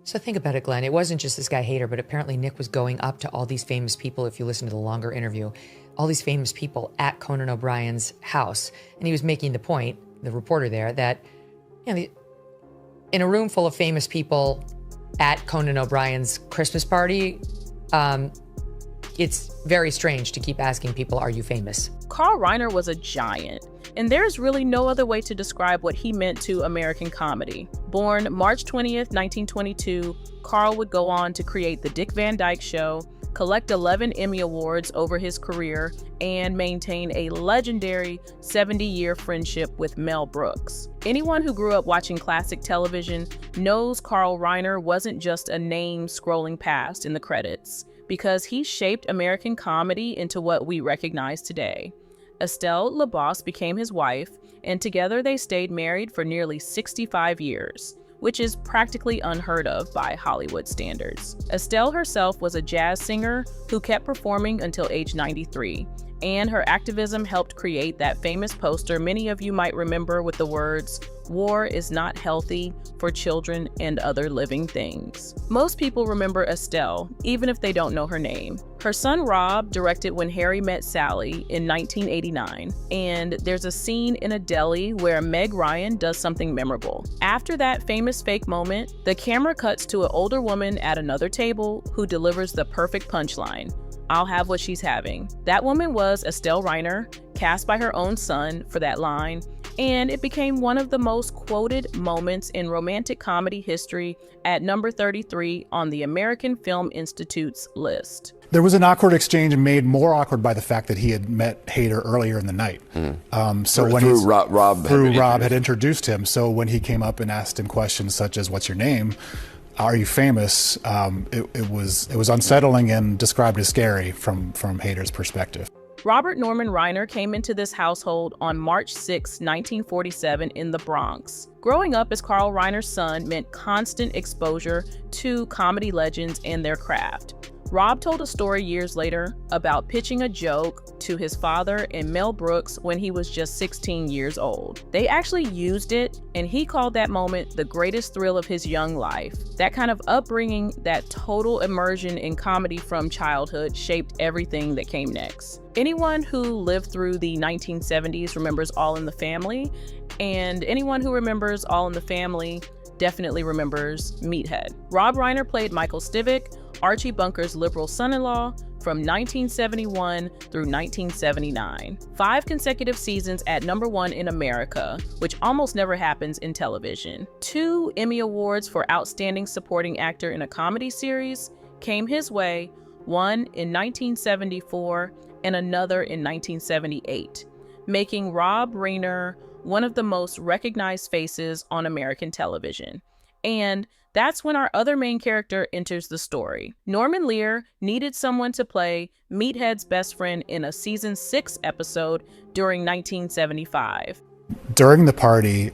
So think about it, Glenn. It wasn't just this guy Hader, but apparently Nick was going up to all these famous people, if you listen to the longer interview, all these famous people at Conan O'Brien's house. And he was making the point, the reporter there, that in a room full of famous people at Conan O'Brien's Christmas party, it's very strange to keep asking people, are you famous? Carl Reiner was a giant, and there's really no other way to describe what he meant to American comedy. Born March 20th, 1922, Carl would go on to create The Dick Van Dyke Show, collect 11 Emmy Awards over his career, and maintain a legendary 70-year friendship with Mel Brooks. Anyone who grew up watching classic television knows Carl Reiner wasn't just a name scrolling past in the credits, because he shaped American comedy into what we recognize today. Estelle Lebost became his wife, and together they stayed married for nearly 65 years, which is practically unheard of by Hollywood standards. Estelle herself was a jazz singer who kept performing until age 93, and her activism helped create that famous poster many of you might remember with the words, "War is not healthy for children and other living things." Most people remember Estelle, even if they don't know her name. Her son Rob directed When Harry Met Sally in 1989, and there's a scene in a deli where Meg Ryan does something memorable. After that famous fake moment, the camera cuts to an older woman at another table who delivers the perfect punchline. "I'll have what she's having." That woman was Estelle Reiner, cast by her own son for that line, and it became one of the most quoted moments in romantic comedy history at number 33 on the American Film Institute's list. There was an awkward exchange made more awkward by the fact that he had met Hader earlier in the night. Rob had introduced him. So when he came up and asked him questions such as, "What's your name? Are you famous?" It was unsettling and described as scary from Hader's perspective. Robert Norman Reiner came into this household on March 6, 1947 in the Bronx. Growing up as Carl Reiner's son meant constant exposure to comedy legends and their craft. Rob told a story years later about pitching a joke to his father and Mel Brooks when he was just 16 years old. They actually used it, and he called that moment the greatest thrill of his young life. That kind of upbringing, that total immersion in comedy from childhood, shaped everything that came next. Anyone who lived through the 1970s remembers All in the Family, and anyone who remembers All in the Family definitely remembers Meathead. Rob Reiner played Michael Stivic, Archie Bunker's liberal son-in-law, from 1971 through 1979. 5 consecutive seasons at number 1 in America, which almost never happens in television. 2 Emmy Awards for Outstanding Supporting Actor in a Comedy Series came his way, one in 1974 and another in 1978, making Rob Reiner one of the most recognized faces on American television. And that's when our other main character enters the story. Norman Lear needed someone to play Meathead's best friend in a season 6 episode during 1975. During the party,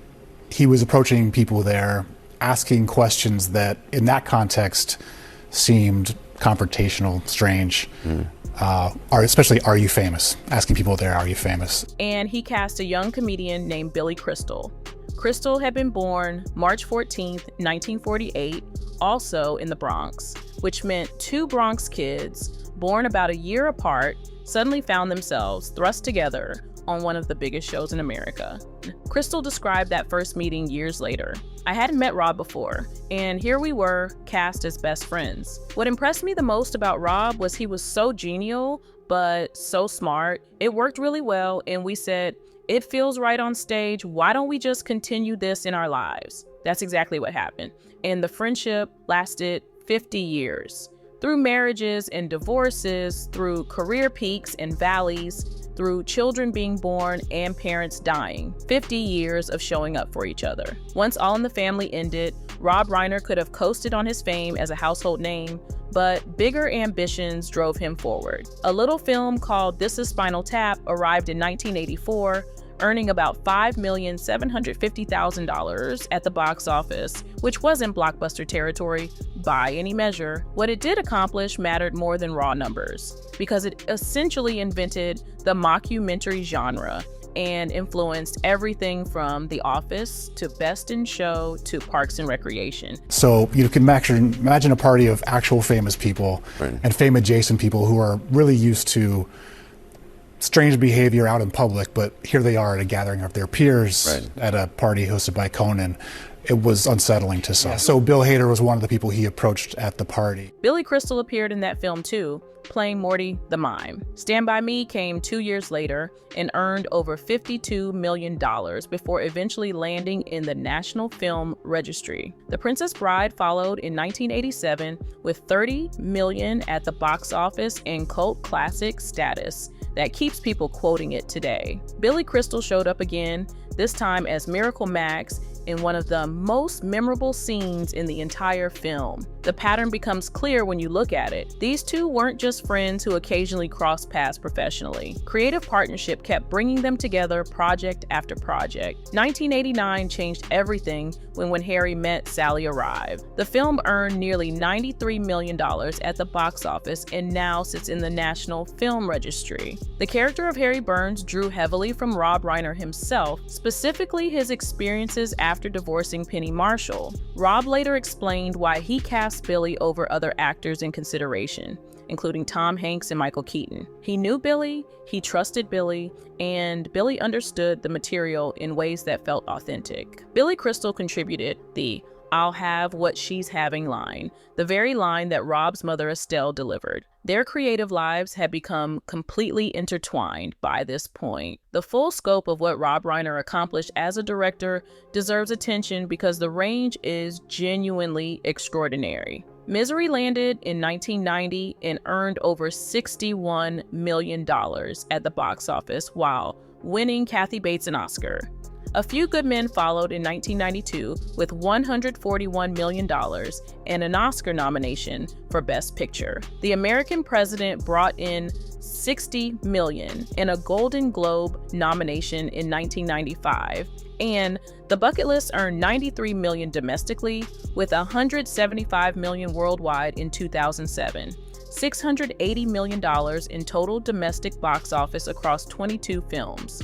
he was approaching people there, asking questions that, in that context, seemed confrontational, strange. Especially, "Are you famous?" Asking people there, "Are you famous?" And he cast a young comedian named Billy Crystal. Crystal had been born March 14th, 1948, also in the Bronx, which meant 2 Bronx kids, born about a year apart, suddenly found themselves thrust together on one of the biggest shows in America. Crystal described that first meeting years later. "I hadn't met Rob before, and here we were, cast as best friends. What impressed me the most about Rob was he was so genial, but so smart. It worked really well, and we said, it feels right on stage. Why don't we just continue this in our lives?" That's exactly what happened. And the friendship lasted 50 years. Through marriages and divorces, through career peaks and valleys, through children being born and parents dying. 50 years of showing up for each other. Once All in the Family ended, Rob Reiner could have coasted on his fame as a household name, but bigger ambitions drove him forward. A little film called This Is Spinal Tap arrived in 1984, earning about $5,750,000 at the box office, which wasn't blockbuster territory by any measure. What it did accomplish mattered more than raw numbers, because it essentially invented the mockumentary genre and influenced everything from The Office to Best in Show to Parks and Recreation. So you can imagine a party of actual famous people and fame adjacent people who are really used to strange behavior out in public, but here they are at a gathering of their peers at a party hosted by Conan. It was unsettling to some. So Bill Hader was one of the people he approached at the party. Billy Crystal appeared in that film too, playing Morty the Mime. Stand By Me came 2 years later and earned over $52 million before eventually landing in the National Film Registry. The Princess Bride followed in 1987 with $30 million at the box office and cult classic status that keeps people quoting it today. Billy Crystal showed up again, this time as Miracle Max, in one of the most memorable scenes in the entire film. The pattern becomes clear when you look at it. These two weren't just friends who occasionally crossed paths professionally. Creative partnership kept bringing them together project after project. 1989 changed everything when Harry Met Sally arrived. The film earned nearly $93 million at the box office and now sits in the National Film Registry. The character of Harry Burns drew heavily from Rob Reiner himself, specifically his experiences after divorcing Penny Marshall. Rob later explained why he cast Billy over other actors in consideration, including Tom Hanks and Michael Keaton. He knew Billy, he trusted Billy, and Billy understood the material in ways that felt authentic. Billy Crystal contributed the "I'll have what she's having" line, the very line that Rob's mother Estelle delivered. Their creative lives had become completely intertwined by this point. The full scope of what Rob Reiner accomplished as a director deserves attention because the range is genuinely extraordinary. Misery landed in 1990 and earned over $61 million at the box office while winning Kathy Bates an Oscar. A Few Good Men followed in 1992 with $141 million and an Oscar nomination for Best Picture. The American President brought in $60 million and a Golden Globe nomination in 1995, and The Bucket List earned $93 million domestically with $175 million worldwide in 2007. $680 million in total domestic box office across 22 films.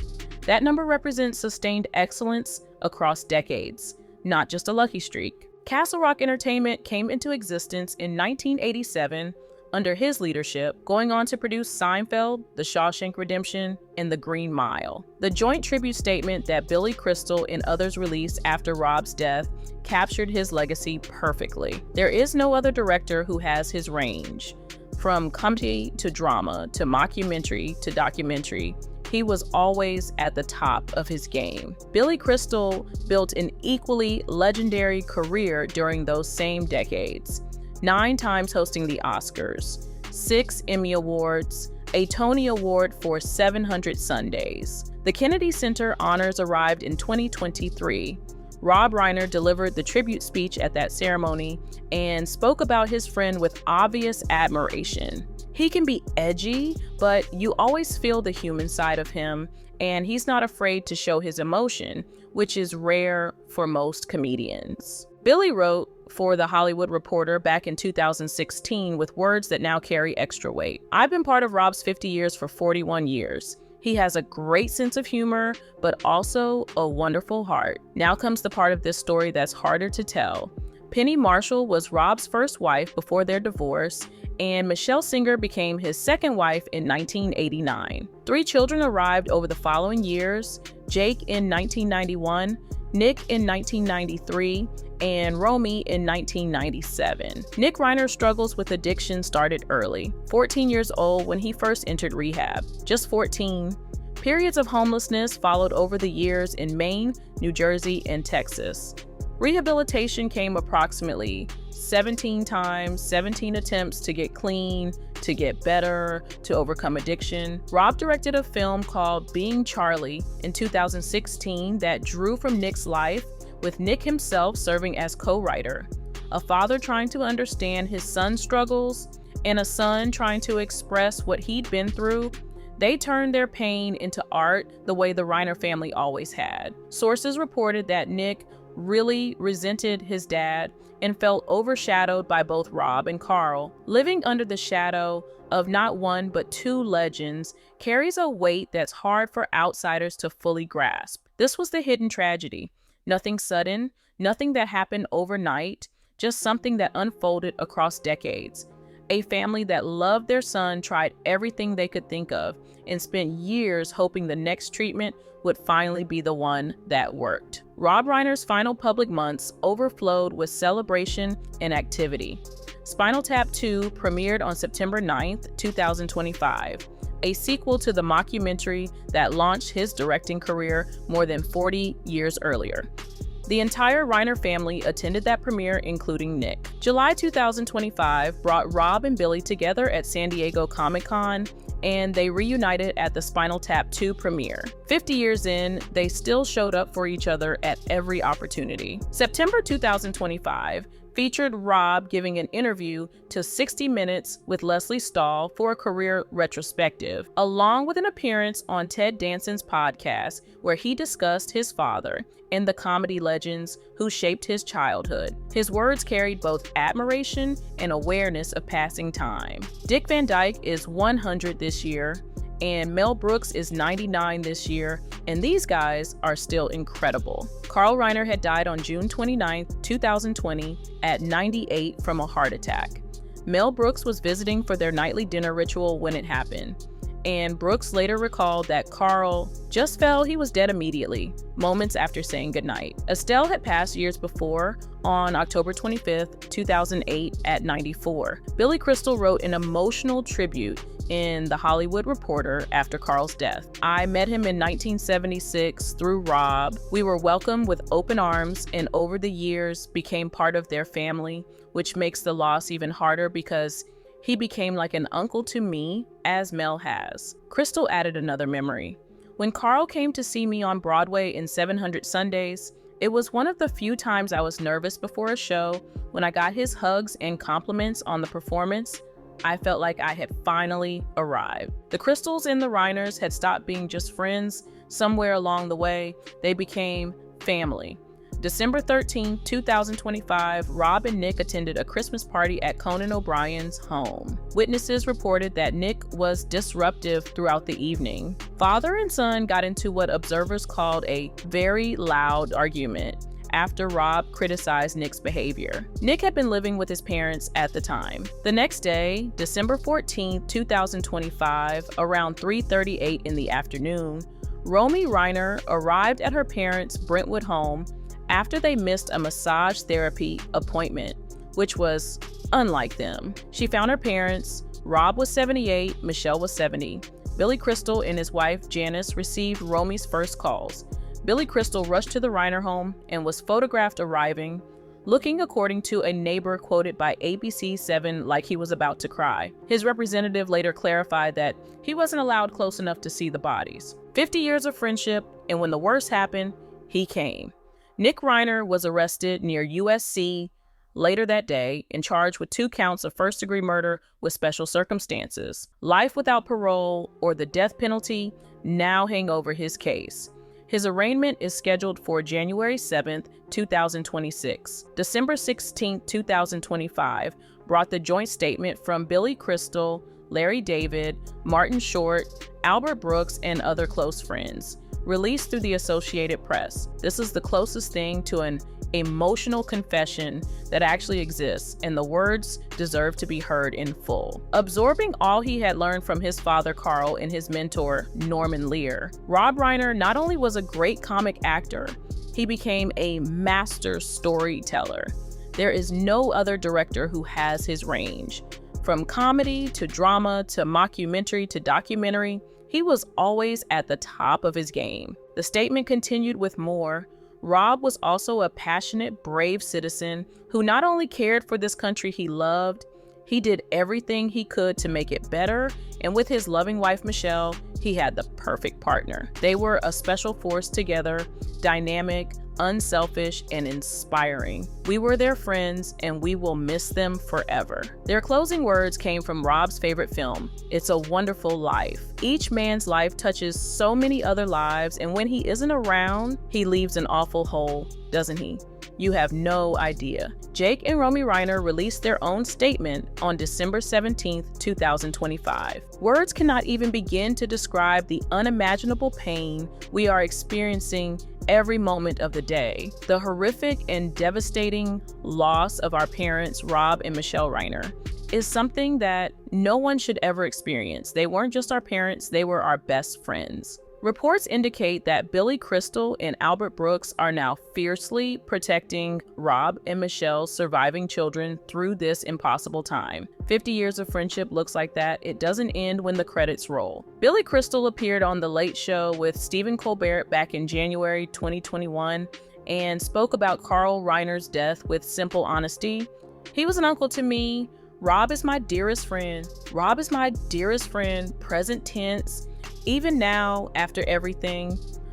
That number represents sustained excellence across decades, not just a lucky streak. Castle Rock Entertainment came into existence in 1987 under his leadership, going on to produce Seinfeld, The Shawshank Redemption, and The Green Mile. The joint tribute statement that Billy Crystal and others released after Rob's death captured his legacy perfectly. There is no other director who has his range. From comedy to drama to mockumentary to documentary, he was always at the top of his game. Billy Crystal built an equally legendary career during those same decades. 9 times hosting the Oscars, 6 Emmy Awards, a Tony Award for 700 Sundays. The Kennedy Center honors arrived in 2023. Rob Reiner delivered the tribute speech at that ceremony and spoke about his friend with obvious admiration. He can be edgy, but you always feel the human side of him, and he's not afraid to show his emotion, which is rare for most comedians. Billy wrote for The Hollywood Reporter back in 2016 with words that now carry extra weight. "I've been part of Rob's 50 years for 41 years. He has a great sense of humor, but also a wonderful heart." Now comes the part of this story that's harder to tell. Penny Marshall was Rob's first wife before their divorce, and Michelle Singer became his second wife in 1989. 3 children arrived over the following years: Jake in 1991, Nick in 1993, and Romy in 1997. Nick Reiner's struggles with addiction started early, 14 years old when he first entered rehab. Just 14. Periods of homelessness followed over the years in Maine, New Jersey, and Texas. Rehabilitation came approximately 17 times, 17 attempts to get clean, to get better, to overcome addiction. Rob directed a film called Being Charlie in 2016 that drew from Nick's life, with Nick himself serving as co-writer. A father trying to understand his son's struggles and a son trying to express what he'd been through. They turned their pain into art the way the Reiner family always had. Sources reported that Nick really resented his dad and felt overshadowed by both Rob and Carl. Living under the shadow of not one but two legends carries a weight that's hard for outsiders to fully grasp. This was the hidden tragedy. Nothing sudden, nothing that happened overnight, just something that unfolded across decades. A family that loved their son tried everything they could think of and spent years hoping the next treatment would finally be the one that worked. Rob Reiner's final public months overflowed with celebration and activity. Spinal Tap 2 premiered on September 9th, 2025, a sequel to the mockumentary that launched his directing career more than 40 years earlier. The entire Reiner family attended that premiere, including Nick. July 2025 brought Rob and Billy together at San Diego Comic-Con, and they reunited at the Spinal Tap 2 premiere. 50 years in, they still showed up for each other at every opportunity. September 2025 featured Rob giving an interview to 60 Minutes with Leslie Stahl for a career retrospective, along with an appearance on Ted Danson's podcast, where he discussed his father and the comedy legends who shaped his childhood. His words carried both admiration and awareness of passing time. Dick Van Dyke is 100 this year, and Mel Brooks is 99 this year, and these guys are still incredible. Carl Reiner had died on June 29, 2020 at 98 from a heart attack. Mel Brooks was visiting for their nightly dinner ritual when it happened, and Brooks later recalled that Carl just felt he was dead immediately, moments after saying goodnight. Estelle had passed years before, on October 25, 2008 at 94. Billy Crystal wrote an emotional tribute in The Hollywood Reporter after Carl's death. "I met him in 1976 through Rob. We were welcomed with open arms and over the years became part of their family, which makes the loss even harder because he became like an uncle to me, as Mel has." Crystal added another memory. "When Carl came to see me on Broadway in 700 Sundays, it was one of the few times I was nervous before a show. When I got his hugs and compliments on the performance, I felt like I had finally arrived." The Crystals and the Reiners had stopped being just friends. Somewhere along the way, they became family. December 13, 2025, Rob and Nick attended a Christmas party at Conan O'Brien's home. Witnesses reported that Nick was disruptive throughout the evening. Father and son got into what observers called a very loud argument after Rob criticized Nick's behavior. Nick had been living with his parents at the time. The next day, December 14, 2025, around 3:38 in the afternoon, Romy Reiner arrived at her parents' Brentwood home after they missed a massage therapy appointment, which was unlike them. She found her parents. Rob was 78, Michelle was 70. Billy Crystal and his wife Janice received Romy's first calls. Billy Crystal rushed to the Reiner home and was photographed arriving, looking, according to a neighbor quoted by ABC7, like he was about to cry. His representative later clarified that he wasn't allowed close enough to see the bodies. 50 years of friendship, and when the worst happened, he came. Nick Reiner was arrested near USC later that day and charged with 2 counts of first-degree murder with special circumstances. Life without parole or the death penalty now hang over his case. His arraignment is scheduled for January 7th, 2026. December 16th, 2025 brought the joint statement from Billy Crystal, Larry David, Martin Short, Albert Brooks, and other close friends, released through the Associated Press. This is the closest thing to an emotional confession that actually exists, and the words deserve to be heard in full. Absorbing all he had learned from his father Carl and his mentor Norman Lear, Rob Reiner not only was a great comic actor, he became a master storyteller. There is no other director who has his range. From comedy to drama to mockumentary to documentary, he was always at the top of his game. The statement continued with more. Rob was also a passionate, brave citizen who not only cared for this country he loved, he did everything he could to make it better, and with his loving wife Michelle, he had the perfect partner. They were a special force together, dynamic, unselfish, and inspiring. We were their friends, and we will miss them forever. Their closing words came from Rob's favorite film, It's a Wonderful Life. Each man's life touches so many other lives, and when he isn't around, he leaves an awful hole, doesn't he? You have no idea. Jake and Romy Reiner released their own statement on December 17, 2025. Words cannot even begin to describe the unimaginable pain we are experiencing every moment of the day. The horrific and devastating loss of our parents, Rob and Michelle Reiner, is something that no one should ever experience. They weren't just our parents, they were our best friends. Reports indicate that Billy Crystal and Albert Brooks are now fiercely protecting Rob and Michelle's surviving children through this impossible time. 50 years of friendship looks like that. It doesn't end when the credits roll. Billy Crystal appeared on The Late Show with Stephen Colbert back in January 2021 and spoke about Carl Reiner's death with simple honesty. He was an uncle to me. Rob is my dearest friend. Rob is my dearest friend, present tense. Even now, after everything,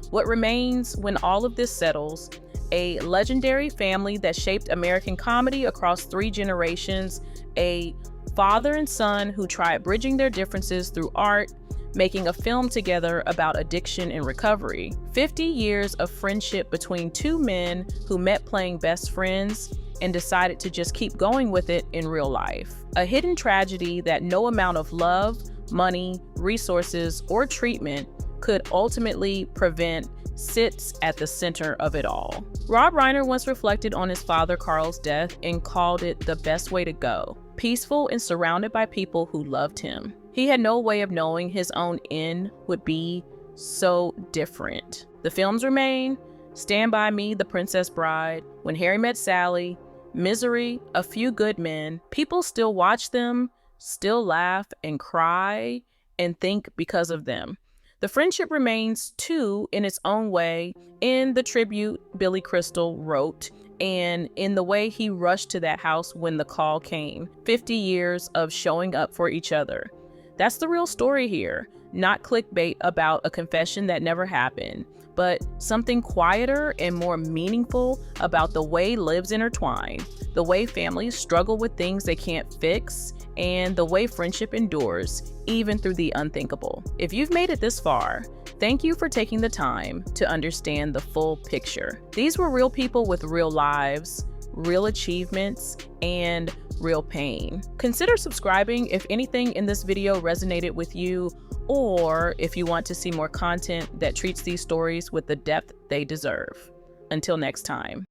what remains when all of this settles, a legendary family that shaped American comedy across 3 generations, a father and son who tried bridging their differences through art, making a film together about addiction and recovery. 50 years of friendship between 2 men who met playing best friends and decided to just keep going with it in real life. A hidden tragedy that no amount of love, money, resources, or treatment could ultimately prevent sits at the center of it all. Rob Reiner once reflected on his father Carl's death and called it the best way to go, peaceful and surrounded by people who loved him. He had no way of knowing his own end would be so different. The films remain: Stand By Me, The Princess Bride, When Harry Met Sally, Misery, A Few Good Men. People still watch them, still laugh and cry and think because of them. The friendship remains too in its own way, in the tribute Billy Crystal wrote and in the way he rushed to that house when the call came. 50 years of showing up for each other. That's the real story here, not clickbait about a confession that never happened, but something quieter and more meaningful about the way lives intertwine, the way families struggle with things they can't fix, and the way friendship endures, even through the unthinkable. If you've made it this far, thank you for taking the time to understand the full picture. These were real people with real lives, real achievements, and real pain. Consider subscribing if anything in this video resonated with you, or if you want to see more content that treats these stories with the depth they deserve. Until next time.